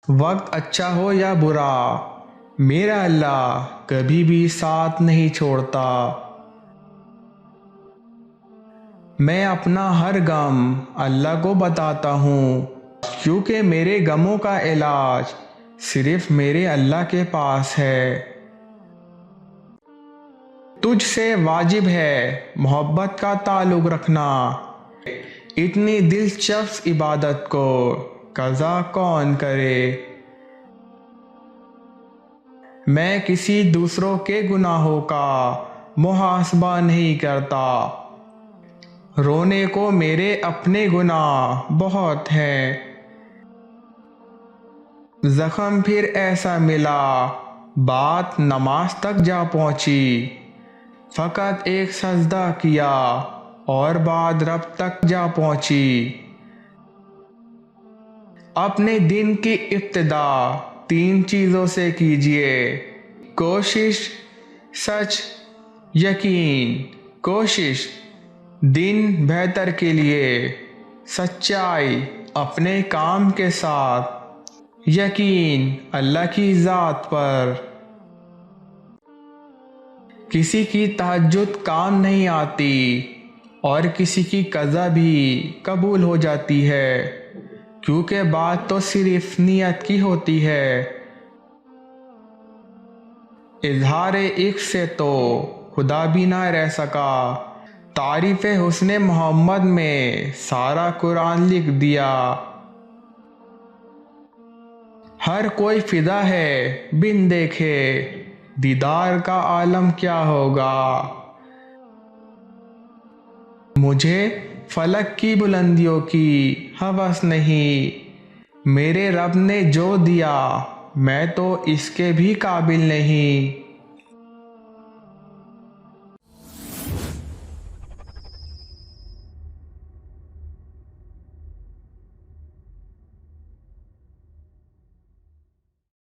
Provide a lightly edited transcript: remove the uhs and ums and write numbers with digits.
وقت اچھا ہو یا برا، میرا اللہ کبھی بھی ساتھ نہیں چھوڑتا۔ میں اپنا ہر غم اللہ کو بتاتا ہوں، کیونکہ میرے غموں کا علاج صرف میرے اللہ کے پاس ہے۔ تجھ سے واجب ہے محبت کا تعلق رکھنا، اتنی دلچسپ عبادت کو قضا کون کرے۔ میں کسی دوسروں کے گناہوں کا محاسبہ نہیں کرتا، رونے کو میرے اپنے گناہ بہت ہیں۔ زخم پھر ایسا ملا، بات نماز تک جا پہنچی، فقط ایک سجدہ کیا اور بات رب تک جا پہنچی۔ اپنے دن کی ابتدا 3 چیزوں سے کیجیے: کوشش، سچ، یقین۔ کوشش دن بہتر کے لیے، سچائی اپنے کام کے ساتھ، یقین اللہ کی ذات پر۔ کسی کی تہجد کام نہیں آتی اور کسی کی قضا بھی قبول ہو جاتی ہے، کیونکہ بات تو صرف نیت کی ہوتی ہے۔ اظہار عشق سے تو خدا بھی نہ رہ سکا، تعریف حسن محمد میں سارا قرآن لکھ دیا۔ ہر کوئی فدا ہے بن دیکھے، دیدار کا عالم کیا ہوگا۔ مجھے فلک کی بلندیوں کی ہوس نہیں، میرے رب نے جو دیا میں تو اس کے بھی قابل نہیں۔